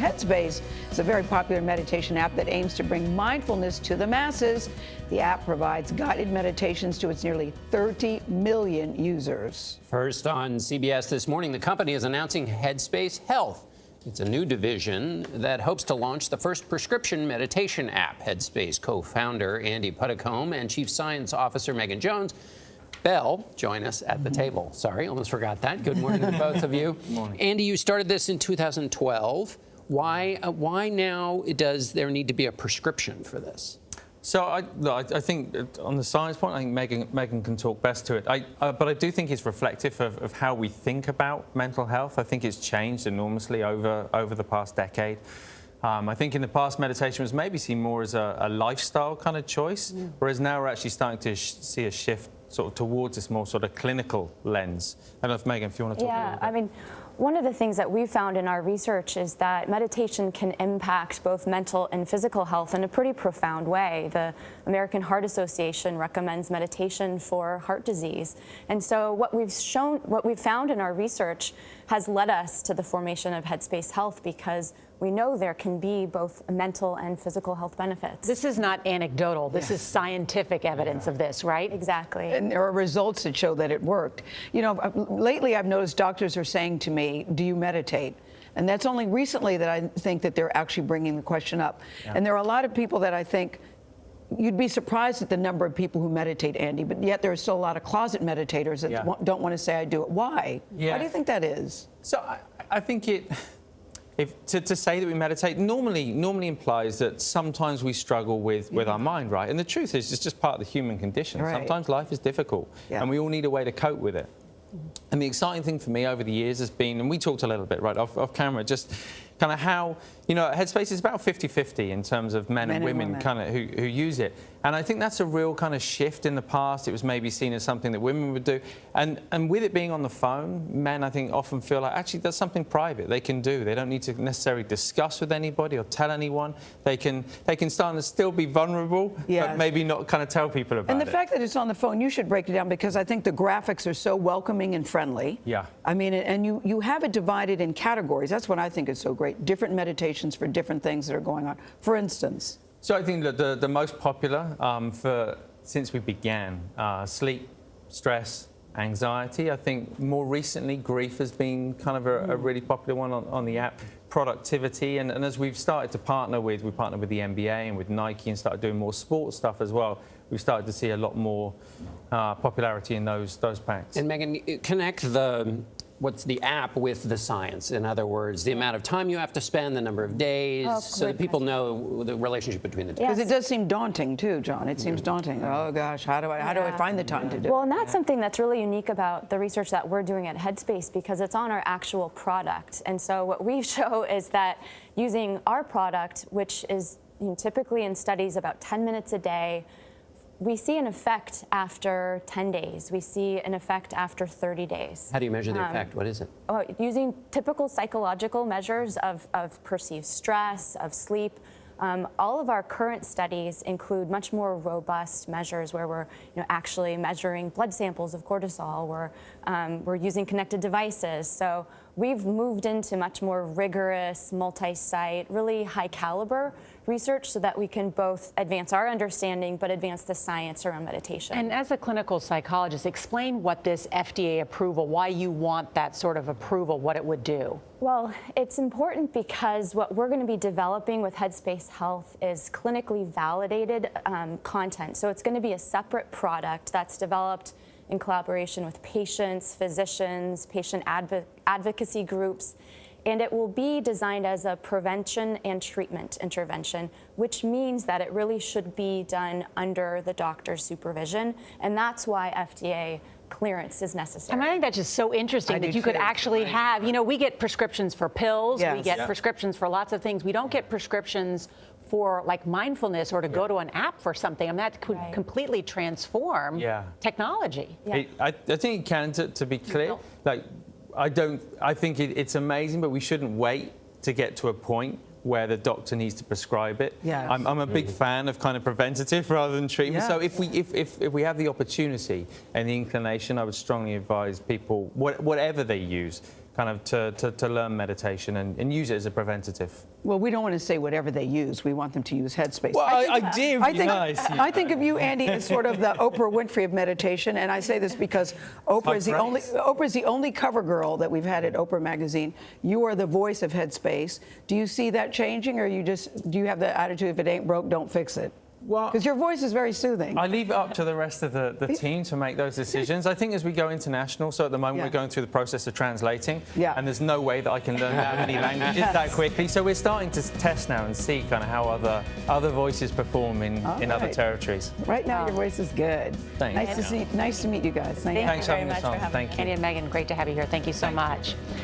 Headspace is a very popular meditation app that aims to bring mindfulness to the masses. The app provides guided meditations to its nearly 30 million users. First on CBS This Morning, the company is announcing Headspace Health. It's a new division that hopes to launch the first prescription meditation app. Headspace co-founder Andy Puddicombe and Chief Science Officer Megan Jones Bell join us at the table. Sorry, almost forgot that. Good morning to both of you. Good morning. Andy, you started this in 2012. Why now does there need to be a prescription for this? So I think on the science point, I think Megan can talk best to it. But I do think it's reflective of how we think about mental health. I think it's changed enormously over the past decade. I think in the past, meditation was maybe seen more as a lifestyle kind of choice, whereas now we're actually starting to see a shift sort of towards this more sort of clinical lens. I don't know if Megan, if you want to talk a little bit. Yeah, I mean, one of the things that we found in our research is that meditation can impact both mental and physical health in a pretty profound way. The American Heart Association recommends meditation for heart disease. And so what we've found in our research has led us to the formation of Headspace Health, because we know there can be both mental and physical health benefits. This is not anecdotal. This is scientific evidence of this, right? Exactly. And there are results that show that it worked. You know, lately I've noticed doctors are saying to me, do you meditate? And that's only recently that I think that they're actually bringing the question up. Yeah. And there are a lot of people that I think you'd be surprised at the number of people who meditate, Andy, but yet there are still a lot of closet meditators that don't want to say I do it. Why? Yeah. Why do you think that is? So I think to say that we meditate normally implies that sometimes we struggle with our mind, right? And the truth is, it's just part of the human condition. Right. Sometimes life is difficult, and we all need a way to cope with it. And the exciting thing for me over the years has been, and we talked a little bit right off camera, just kind of how, you know, Headspace is about 50-50 in terms of men and women kind of who use it. And I think that's a real kind of shift. In the past, it was maybe seen as something that women would do. And with it being on the phone, men, I think, often feel like, actually, that's something private they can do. They don't need to necessarily discuss with anybody or tell anyone. They can start to still be vulnerable, but maybe not kind of tell people about it. And the fact that it's on the phone, you should break it down, because I think the graphics are so welcoming and friendly. Yeah. I mean, and you have it divided in categories. That's what I think is so great. Different meditations for different things that are going on. For instance? So I think that the most popular since we began, sleep, stress, anxiety. I think more recently, grief has been kind of a really popular one on the app. Productivity, and as we've started to partner with the NBA and with Nike and started doing more sports stuff as well, we've started to see a lot more popularity in those packs. And Megan, connect what's the app with the science? In other words, the amount of time you have to spend, the number of days, so that people know the relationship between the two. Because it does seem daunting too, John. It seems daunting. Oh gosh, how do I find the time to do it? Well, and that's something that's really unique about the research that we're doing at Headspace, because it's on our actual product. And so what we show is that using our product, which is typically in studies about 10 minutes a day, we see an effect after 10 days. We see an effect after 30 days. How do you measure the effect? What is it? Using typical psychological measures of perceived stress, of sleep. All of our current studies include much more robust measures where we're actually measuring blood samples of cortisol. We're using connected devices. So we've moved into much more rigorous, multi-site, really high caliber research so that we can both advance our understanding but advance the science around meditation. And as a clinical psychologist, explain what this FDA approval, why you want that sort of approval, what it would do. Well, it's important because what we're going to be developing with Headspace Health is clinically validated content. So it's going to be a separate product that's developed in collaboration with patients, physicians, patient advocacy groups, and it will be designed as a prevention and treatment intervention, which means that it really should be done under the doctor's supervision, and that's why FDA clearance is necessary. And I think that's just so interesting that you could actually have, we get prescriptions for pills, we get prescriptions for lots of things. We don't get prescriptions for like mindfulness or to go to an app for something. I mean, that could completely transform technology. I think it can, to be clear. I think it's amazing, but we shouldn't wait to get to a point where the doctor needs to prescribe it. Yes. I'm a big fan of kind of preventative rather than treatment. So if we have the opportunity and the inclination, I would strongly advise people, whatever they use, kind of to learn meditation and use it as a preventative. Well, we don't want to say whatever they use. We want them to use Headspace. Well, I did. I think of you, Andy, as sort of the Oprah Winfrey of meditation, and I say this because Oprah is the only cover girl that we've had at Oprah magazine. You are the voice of Headspace. Do you see that changing, or do you have the attitude, if it ain't broke, don't fix it? Well, because your voice is very soothing. I leave it up to the rest of the team to make those decisions. I think as we go international, so at the moment we're going through the process of translating, and there's no way that I can learn that many languages that quickly. So we're starting to test now and see kind of how other voices perform in other territories. Right now, your voice is good. Thanks. Nice to meet you guys. Thank you. Thanks for having us on. Thank you. Andy and Megan, great to have you here. Thank you so much.